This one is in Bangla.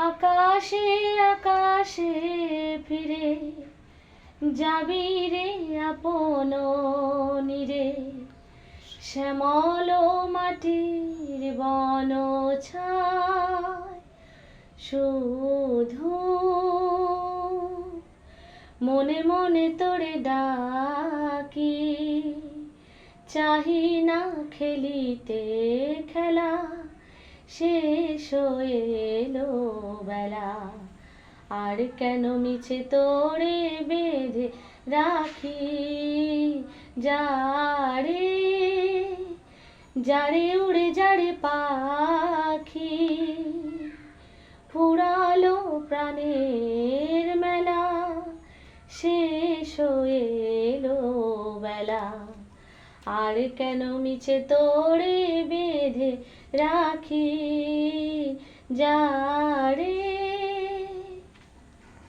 আকাশে আকাশে ফিরে যাবি রে আপন নীরে, শ্যামল মাটির বন ছায় শুধু মনে মনে তোরে ডাকি, চাহি না খেলিতে খেলা, শেষ হয়ে এলো বেলা। আর কেন মিছে তোরে বেঁধে রাখি, যারে যারে উড়ে যারে পাখি, ফুরালো প্রাণের মেলা, শেষ হয়ে এলো বেলা। আর কেন মিছে তোরে বেঁধে রাখি, যারে